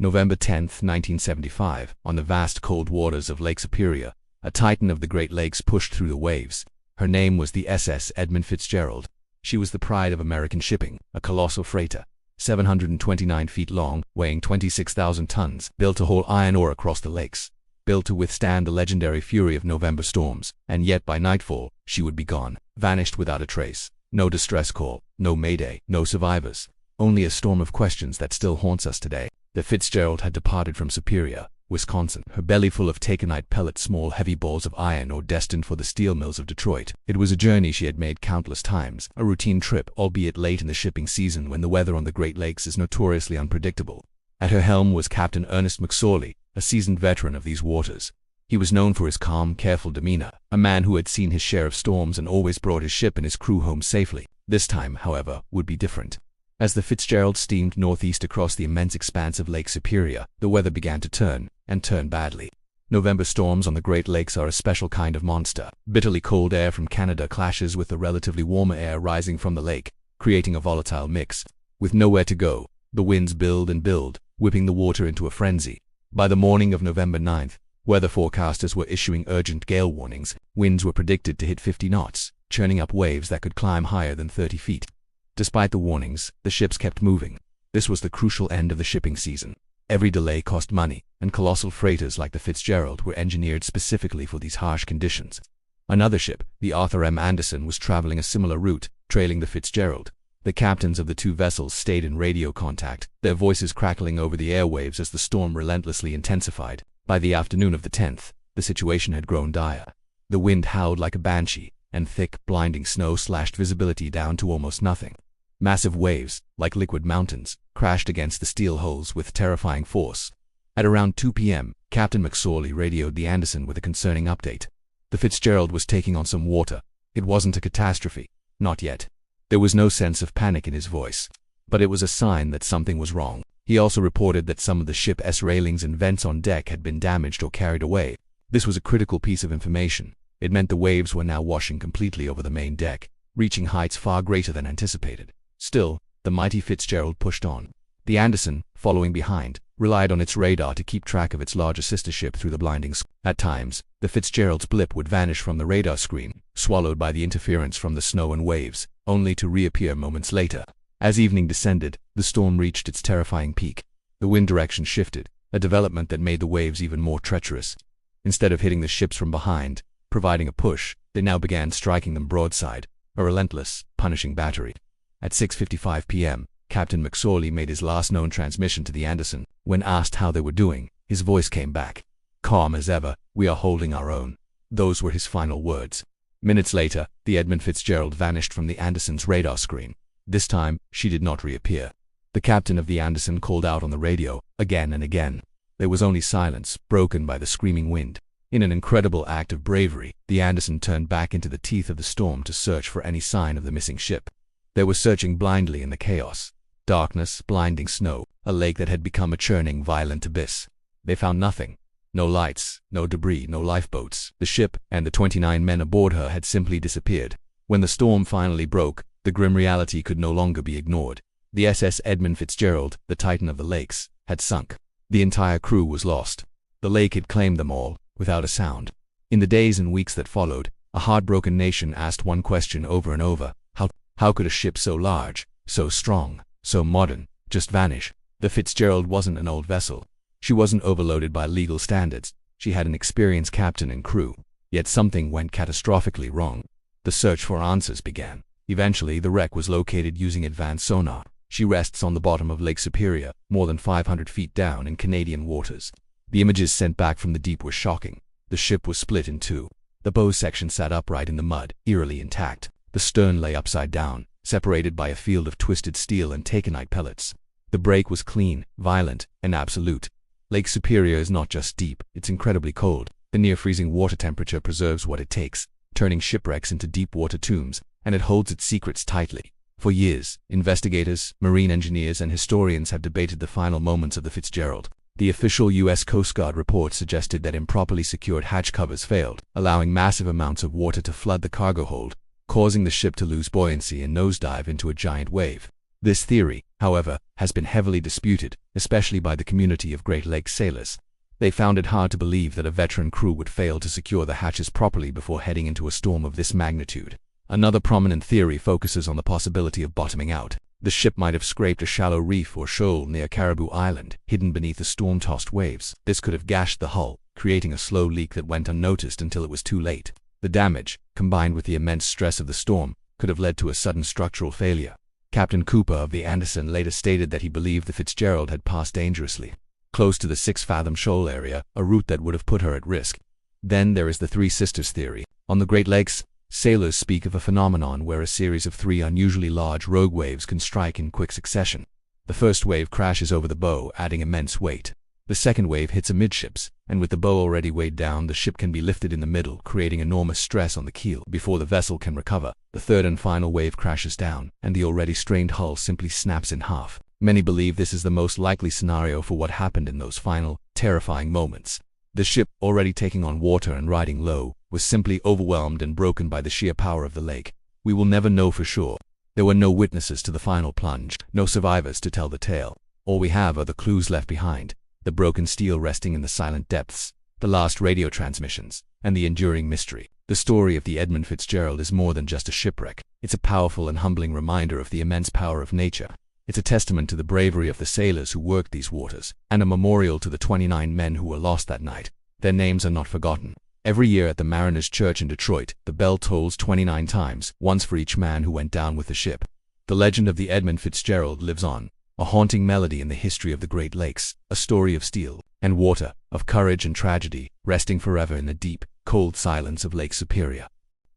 November 10, 1975, on the vast cold waters of Lake Superior, a titan of the Great Lakes pushed through the waves. Her name was the SS Edmund Fitzgerald. She was the pride of American shipping, a colossal freighter, 729 feet long, weighing 26,000 tons, built to haul iron ore across the lakes, built to withstand the legendary fury of November storms, and yet by nightfall, she would be gone, vanished without a trace. No distress call, no mayday, no survivors, only a storm of questions that still haunts us today. The Fitzgerald had departed from Superior, Wisconsin, her belly full of taconite pellets, small heavy balls of iron ore destined for the steel mills of Detroit. It was a journey she had made countless times, a routine trip, albeit late in the shipping season when the weather on the Great Lakes is notoriously unpredictable. At her helm was Captain Ernest McSorley, a seasoned veteran of these waters. He was known for his calm, careful demeanor, a man who had seen his share of storms and always brought his ship and his crew home safely. This time, however, would be different. As the Fitzgerald steamed northeast across the immense expanse of Lake Superior, the weather began to turn, and turn badly. November storms on the Great Lakes are a special kind of monster. Bitterly cold air from Canada clashes with the relatively warmer air rising from the lake, creating a volatile mix. With nowhere to go, the winds build and build, whipping the water into a frenzy. By the morning of November 9th, weather forecasters were issuing urgent gale warnings. Winds were predicted to hit 50 knots, churning up waves that could climb higher than 30 feet. Despite the warnings, the ships kept moving. This was the crucial end of the shipping season. Every delay cost money, and colossal freighters like the Fitzgerald were engineered specifically for these harsh conditions. Another ship, the Arthur M. Anderson, was traveling a similar route, trailing the Fitzgerald. The captains of the two vessels stayed in radio contact, their voices crackling over the airwaves as the storm relentlessly intensified. By the afternoon of the 10th, the situation had grown dire. The wind howled like a banshee, and thick, blinding snow slashed visibility down to almost nothing. Massive waves, like liquid mountains, crashed against the steel hulls with terrifying force. At around 2 p.m., Captain McSorley radioed the Anderson with a concerning update. The Fitzgerald was taking on some water. It wasn't a catastrophe. Not yet. There was no sense of panic in his voice, but it was a sign that something was wrong. He also reported that some of the ship's railings and vents on deck had been damaged or carried away. This was a critical piece of information. It meant the waves were now washing completely over the main deck, reaching heights far greater than anticipated. Still, the mighty Fitzgerald pushed on. The Anderson, following behind, relied on its radar to keep track of its larger sister ship through the blinding sky. At times, the Fitzgerald's blip would vanish from the radar screen, swallowed by the interference from the snow and waves, only to reappear moments later. As evening descended, the storm reached its terrifying peak. The wind direction shifted, a development that made the waves even more treacherous. Instead of hitting the ships from behind, providing a push, they now began striking them broadside, a relentless, punishing battery. At 6:55 p.m., Captain McSorley made his last known transmission to the Anderson. When asked how they were doing, his voice came back. Calm as ever, we are holding our own. Those were his final words. Minutes later, the Edmund Fitzgerald vanished from the Anderson's radar screen. This time, she did not reappear. The captain of the Anderson called out on the radio, again and again. There was only silence, broken by the screaming wind. In an incredible act of bravery, the Anderson turned back into the teeth of the storm to search for any sign of the missing ship. They were searching blindly in the chaos. Darkness, blinding snow, a lake that had become a churning, violent abyss. They found nothing. No lights, no debris, no lifeboats. The ship, and the 29 men aboard her, had simply disappeared. When the storm finally broke, the grim reality could no longer be ignored. The SS Edmund Fitzgerald, the titan of the lakes, had sunk. The entire crew was lost. The lake had claimed them all, without a sound. In the days and weeks that followed, a heartbroken nation asked one question over and over. How could a ship so large, so strong, so modern, just vanish? The Fitzgerald wasn't an old vessel. She wasn't overloaded by legal standards. She had an experienced captain and crew. Yet something went catastrophically wrong. The search for answers began. Eventually, the wreck was located using advanced sonar. She rests on the bottom of Lake Superior, more than 500 feet down in Canadian waters. The images sent back from the deep were shocking. The ship was split in two. The bow section sat upright in the mud, eerily intact. The stern lay upside down, separated by a field of twisted steel and taconite pellets. The break was clean, violent, and absolute. Lake Superior is not just deep, it's incredibly cold. The near-freezing water temperature preserves what it takes, turning shipwrecks into deep-water tombs, and it holds its secrets tightly. For years, investigators, marine engineers, and historians have debated the final moments of the Fitzgerald. The official U.S. Coast Guard report suggested that improperly secured hatch covers failed, allowing massive amounts of water to flood the cargo hold, causing the ship to lose buoyancy and nosedive into a giant wave. This theory, however, has been heavily disputed, especially by the community of Great Lakes sailors. They found it hard to believe that a veteran crew would fail to secure the hatches properly before heading into a storm of this magnitude. Another prominent theory focuses on the possibility of bottoming out. The ship might have scraped a shallow reef or shoal near Caribou Island, hidden beneath the storm-tossed waves. This could have gashed the hull, creating a slow leak that went unnoticed until it was too late. The damage, combined with the immense stress of the storm, could have led to a sudden structural failure. Captain Cooper of the Anderson later stated that he believed the Fitzgerald had passed dangerously close to the 6-fathom shoal area, a route that would have put her at risk. Then there is the Three Sisters theory. On the Great Lakes, sailors speak of a phenomenon where a series of 3 unusually large rogue waves can strike in quick succession. The first wave crashes over the bow, adding immense weight. The second wave hits amidships, and with the bow already weighed down, the ship can be lifted in the middle, creating enormous stress on the keel before the vessel can recover. The third and final wave crashes down, and the already strained hull simply snaps in half. Many believe this is the most likely scenario for what happened in those final, terrifying moments. The ship, already taking on water and riding low, was simply overwhelmed and broken by the sheer power of the lake. We will never know for sure. There were no witnesses to the final plunge, no survivors to tell the tale. All we have are the clues left behind, the broken steel resting in the silent depths, the last radio transmissions, and the enduring mystery. The story of the Edmund Fitzgerald is more than just a shipwreck. It's a powerful and humbling reminder of the immense power of nature. It's a testament to the bravery of the sailors who worked these waters, and a memorial to the 29 men who were lost that night. Their names are not forgotten. Every year at the Mariners' Church in Detroit, the bell tolls 29 times, once for each man who went down with the ship. The legend of the Edmund Fitzgerald lives on, a haunting melody in the history of the Great Lakes, a story of steel and water, of courage and tragedy, resting forever in the deep, cold silence of Lake Superior.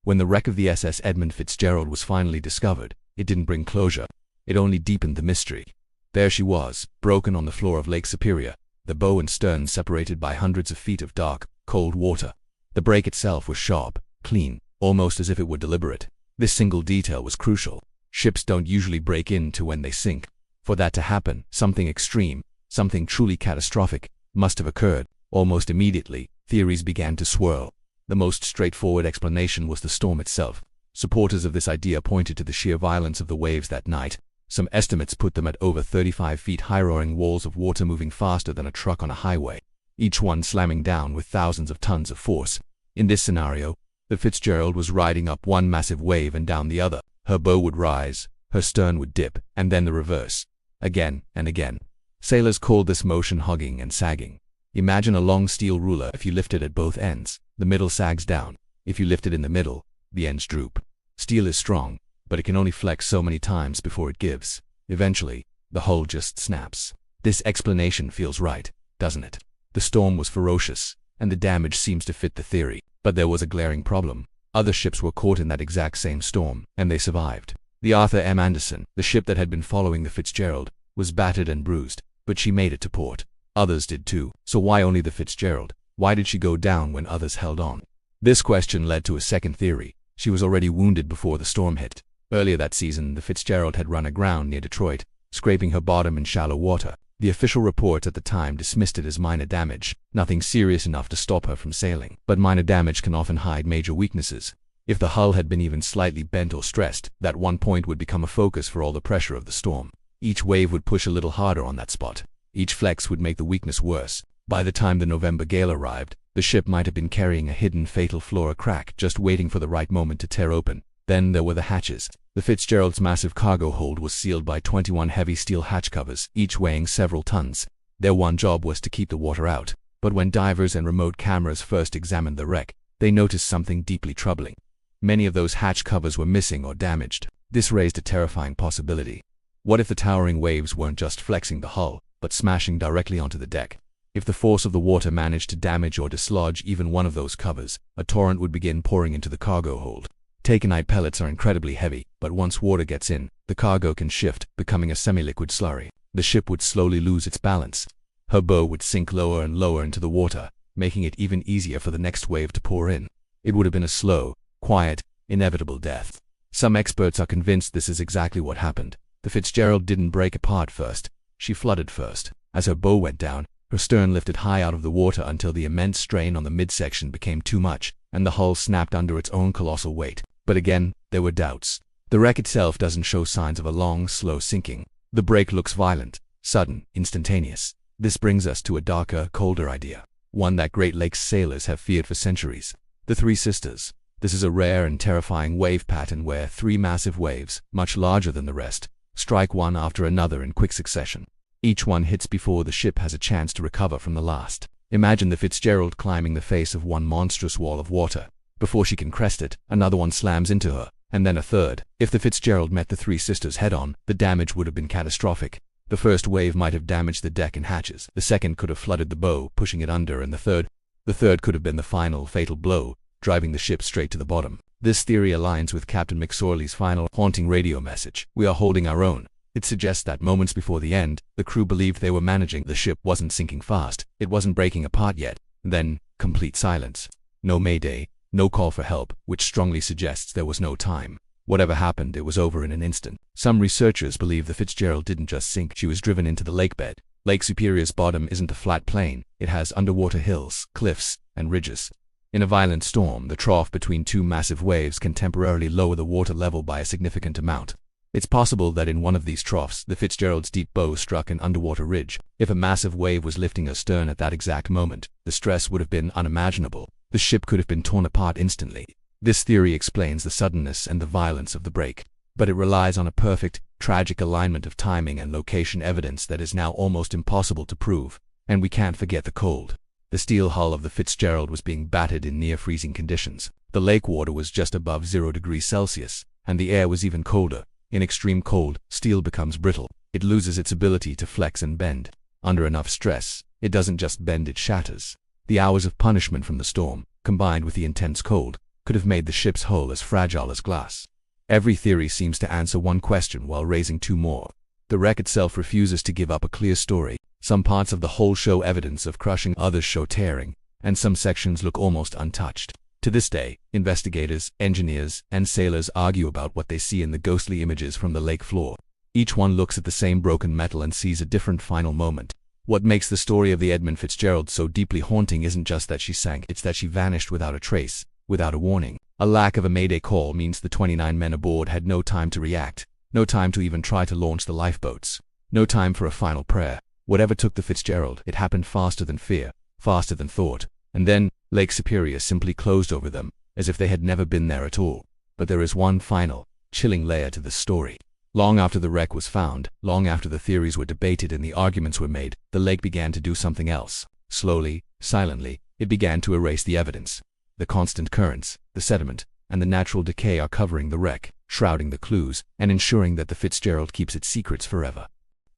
When the wreck of the SS Edmund Fitzgerald was finally discovered, it didn't bring closure. It only deepened the mystery. There she was, broken on the floor of Lake Superior, the bow and stern separated by hundreds of feet of dark, cold water. The break itself was sharp, clean, almost as if it were deliberate. This single detail was crucial. Ships don't usually break into when they sink. For that to happen, something extreme, something truly catastrophic, must have occurred. Almost immediately, theories began to swirl. The most straightforward explanation was the storm itself. Supporters of this idea pointed to the sheer violence of the waves that night. Some estimates put them at over 35 feet high, roaring walls of water moving faster than a truck on a highway, each one slamming down with thousands of tons of force. In this scenario, the Fitzgerald was riding up one massive wave and down the other. Her bow would rise, her stern would dip, and then the reverse. Again and again. Sailors called this motion hugging and sagging. Imagine a long steel ruler. If you lift it at both ends, the middle sags down. If you lift it in the middle, the ends droop. Steel is strong, but it can only flex so many times before it gives. Eventually, the hull just snaps. This explanation feels right, doesn't it? The storm was ferocious, and the damage seems to fit the theory. But there was a glaring problem. Other ships were caught in that exact same storm, and they survived. The Arthur M. Anderson, the ship that had been following the Fitzgerald, was battered and bruised, but she made it to port. Others did too. So why only the Fitzgerald? Why did she go down when others held on? This question led to a second theory. She was already wounded before the storm hit. Earlier that season, the Fitzgerald had run aground near Detroit, scraping her bottom in shallow water. The official reports at the time dismissed it as minor damage, nothing serious enough to stop her from sailing. But minor damage can often hide major weaknesses. If the hull had been even slightly bent or stressed, that one point would become a focus for all the pressure of the storm. Each wave would push a little harder on that spot. Each flex would make the weakness worse. By the time the November gale arrived, the ship might have been carrying a hidden fatal flaw, a crack, just waiting for the right moment to tear open. Then there were the hatches. The Fitzgerald's massive cargo hold was sealed by 21 heavy steel hatch covers, each weighing several tons. Their one job was to keep the water out. But when divers and remote cameras first examined the wreck, they noticed something deeply troubling. Many of those hatch covers were missing or damaged. This raised a terrifying possibility. What if the towering waves weren't just flexing the hull, but smashing directly onto the deck? If the force of the water managed to damage or dislodge even one of those covers, a torrent would begin pouring into the cargo hold. Taconite pellets are incredibly heavy, but once water gets in, the cargo can shift, becoming a semi-liquid slurry. The ship would slowly lose its balance. Her bow would sink lower and lower into the water, making it even easier for the next wave to pour in. It would have been a slow, quiet, inevitable death. Some experts are convinced this is exactly what happened. The Fitzgerald didn't break apart first. She flooded first. As her bow went down, her stern lifted high out of the water until the immense strain on the midsection became too much, and the hull snapped under its own colossal weight. But again, there were doubts. The wreck itself doesn't show signs of a long, slow sinking. The break looks violent, sudden, instantaneous. This brings us to a darker, colder idea, one that Great Lakes sailors have feared for centuries: the Three Sisters. This is a rare and terrifying wave pattern where three massive waves, much larger than the rest, strike one after another in quick succession. Each one hits before the ship has a chance to recover from the last. Imagine the Fitzgerald climbing the face of one monstrous wall of water. Before she can crest it, another one slams into her, and then a third. If the Fitzgerald met the Three Sisters head-on, the damage would have been catastrophic. The first wave might have damaged the deck and hatches, the second could have flooded the bow, pushing it under, and the third could have been the final, fatal blow, driving the ship straight to the bottom. This theory aligns with Captain McSorley's final, haunting radio message: "We are holding our own." It suggests that moments before the end, the crew believed they were managing. The ship wasn't sinking fast, it wasn't breaking apart yet. Then, complete silence. No mayday, no call for help, which strongly suggests there was no time. Whatever happened, it was over in an instant. Some researchers believe the Fitzgerald didn't just sink, she was driven into the lakebed. Lake Superior's bottom isn't a flat plain, it has underwater hills, cliffs, and ridges. In a violent storm, the trough between two massive waves can temporarily lower the water level by a significant amount. It's possible that in one of these troughs, the Fitzgerald's deep bow struck an underwater ridge. If a massive wave was lifting her stern at that exact moment, the stress would have been unimaginable. The ship could have been torn apart instantly. This theory explains the suddenness and the violence of the break, but it relies on a perfect, tragic alignment of timing and location evidence that is now almost impossible to prove. And we can't forget the cold. The steel hull of the Fitzgerald was being battered in near-freezing conditions. The lake water was just above 0 degrees Celsius, and the air was even colder. In extreme cold, steel becomes brittle. It loses its ability to flex and bend. Under enough stress, it doesn't just bend, it shatters. The hours of punishment from the storm, combined with the intense cold, could have made the ship's hull as fragile as glass. Every theory seems to answer one question while raising two more. The wreck itself refuses to give up a clear story. Some parts of the hull show evidence of crushing, others show tearing, and some sections look almost untouched. To this day, investigators, engineers, and sailors argue about what they see in the ghostly images from the lake floor. Each one looks at the same broken metal and sees a different final moment. What makes the story of the Edmund Fitzgerald so deeply haunting isn't just that she sank, it's that she vanished without a trace, without a warning. A lack of a mayday call means the 29 men aboard had no time to react, no time to even try to launch the lifeboats, no time for a final prayer. Whatever took the Fitzgerald, it happened faster than fear, faster than thought. And then, Lake Superior simply closed over them, as if they had never been there at all. But there is one final, chilling layer to this story. Long after the wreck was found, long after the theories were debated and the arguments were made, the lake began to do something else. Slowly, silently, it began to erase the evidence. The constant currents, the sediment, and the natural decay are covering the wreck, shrouding the clues, and ensuring that the Fitzgerald keeps its secrets forever.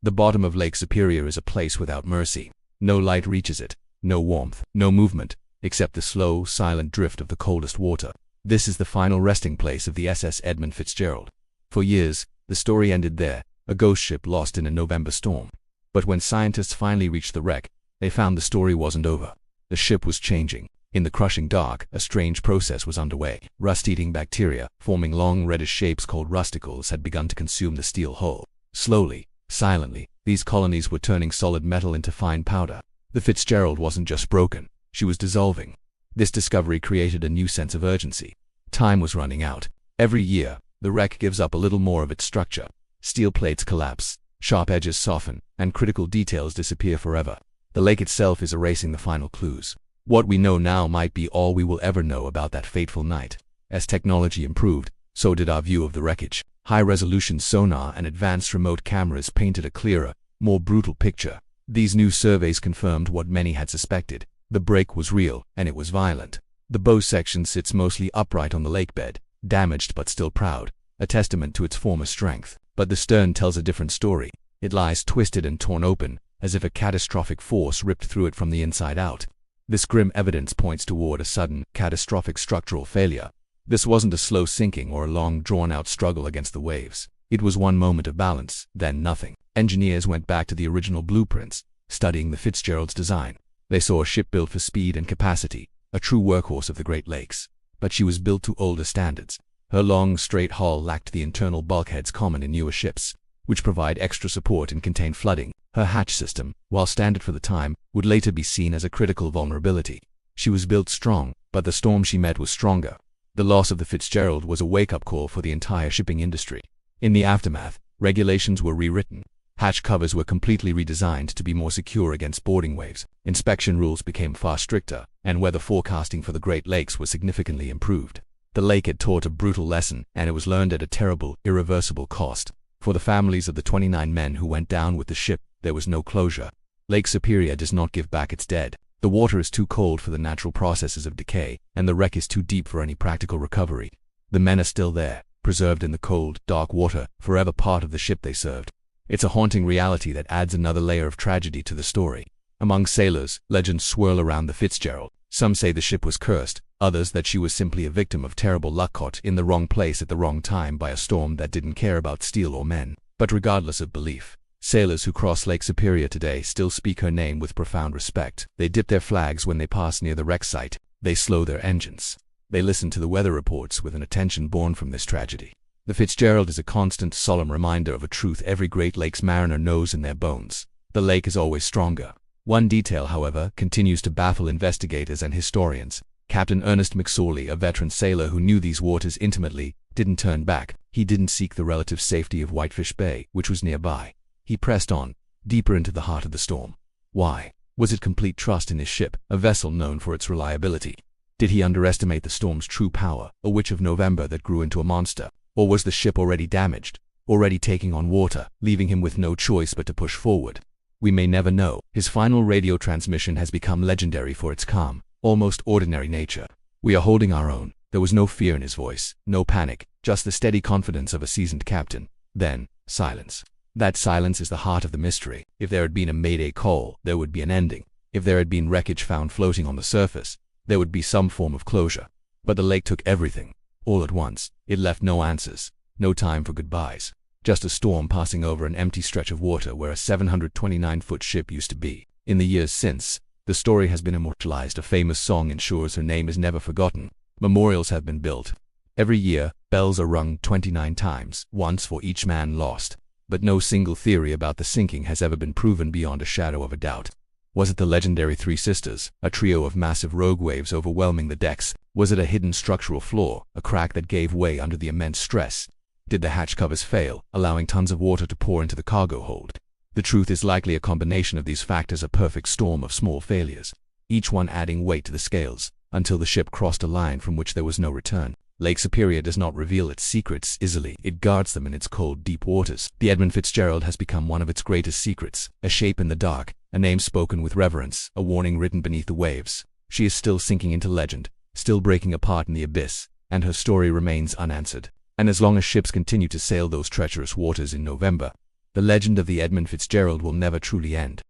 The bottom of Lake Superior is a place without mercy. No light reaches it, no warmth, no movement, except the slow, silent drift of the coldest water. This is the final resting place of the SS Edmund Fitzgerald. For years, the story ended there, a ghost ship lost in a November storm. But when scientists finally reached the wreck, they found the story wasn't over. The ship was changing. In the crushing dark, a strange process was underway. Rust-eating bacteria, forming long reddish shapes called rusticles, had begun to consume the steel hull. Slowly, silently, these colonies were turning solid metal into fine powder. The Fitzgerald wasn't just broken, she was dissolving. This discovery created a new sense of urgency. Time was running out. Every year, the wreck gives up a little more of its structure. Steel plates collapse, sharp edges soften, and critical details disappear forever. The lake itself is erasing the final clues. What we know now might be all we will ever know about that fateful night. As technology improved, so did our view of the wreckage. High-resolution sonar and advanced remote cameras painted a clearer, more brutal picture. These new surveys confirmed what many had suspected. The break was real, and it was violent. The bow section sits mostly upright on the lakebed, damaged but still proud, a testament to its former strength. But the stern tells a different story. It lies twisted and torn open, as if a catastrophic force ripped through it from the inside out. This grim evidence points toward a sudden, catastrophic structural failure. This wasn't a slow sinking or a long, drawn-out struggle against the waves. It was one moment of balance, then nothing. Engineers went back to the original blueprints, studying the Fitzgerald's design. They saw a ship built for speed and capacity, a true workhorse of the Great Lakes. But she was built to older standards. Her long, straight hull lacked the internal bulkheads common in newer ships, which provide extra support and contain flooding. Her hatch system, while standard for the time, would later be seen as a critical vulnerability. She was built strong, but the storm she met was stronger. The loss of the Fitzgerald was a wake-up call for the entire shipping industry. In the aftermath, regulations were rewritten. Hatch covers were completely redesigned to be more secure against boarding waves. Inspection rules became far stricter, and weather forecasting for the Great Lakes was significantly improved. The lake had taught a brutal lesson, and it was learned at a terrible, irreversible cost. For the families of the 29 men who went down with the ship, there was no closure. Lake Superior does not give back its dead. The water is too cold for the natural processes of decay, and the wreck is too deep for any practical recovery. The men are still there, preserved in the cold, dark water, forever part of the ship they served. It's a haunting reality that adds another layer of tragedy to the story. Among sailors, legends swirl around the Fitzgerald. Some say the ship was cursed, others that she was simply a victim of terrible luck, caught in the wrong place at the wrong time by a storm that didn't care about steel or men. But regardless of belief, sailors who cross Lake Superior today still speak her name with profound respect. They dip their flags when they pass near the wreck site. They slow their engines. They listen to the weather reports with an attention born from this tragedy. The Fitzgerald is a constant, solemn reminder of a truth every Great Lakes mariner knows in their bones. The lake is always stronger. One detail, however, continues to baffle investigators and historians. Captain Ernest McSorley, a veteran sailor who knew these waters intimately, didn't turn back. He didn't seek the relative safety of Whitefish Bay, which was nearby. He pressed on, deeper into the heart of the storm. Why? Was it complete trust in his ship, a vessel known for its reliability? Did he underestimate the storm's true power, a witch of November that grew into a monster? Or was the ship already damaged, already taking on water, leaving him with no choice but to push forward? We may never know. His final radio transmission has become legendary for its calm, almost ordinary nature. "We are holding our own." There was no fear in his voice, no panic, just the steady confidence of a seasoned captain. Then, silence. That silence is the heart of the mystery. If there had been a mayday call, there would be an ending. If there had been wreckage found floating on the surface, there would be some form of closure. But the lake took everything, all at once. It left no answers, no time for goodbyes. Just a storm passing over an empty stretch of water where a 729-foot ship used to be. In the years since, the story has been immortalized. A famous song ensures her name is never forgotten. Memorials have been built. Every year, bells are rung 29 times, once for each man lost. But no single theory about the sinking has ever been proven beyond a shadow of a doubt. Was it the legendary Three Sisters, a trio of massive rogue waves overwhelming the decks? Was it a hidden structural flaw, a crack that gave way under the immense stress? Did the hatch covers fail, allowing tons of water to pour into the cargo hold? The truth is likely a combination of these factors, a perfect storm of small failures, each one adding weight to the scales, until the ship crossed a line from which there was no return. Lake Superior does not reveal its secrets easily. It guards them in its cold, deep waters. The Edmund Fitzgerald has become one of its greatest secrets, a shape in the dark, a name spoken with reverence, a warning written beneath the waves. She is still sinking into legend, still breaking apart in the abyss, and her story remains unanswered. And as long as ships continue to sail those treacherous waters in November, the legend of the Edmund Fitzgerald will never truly end.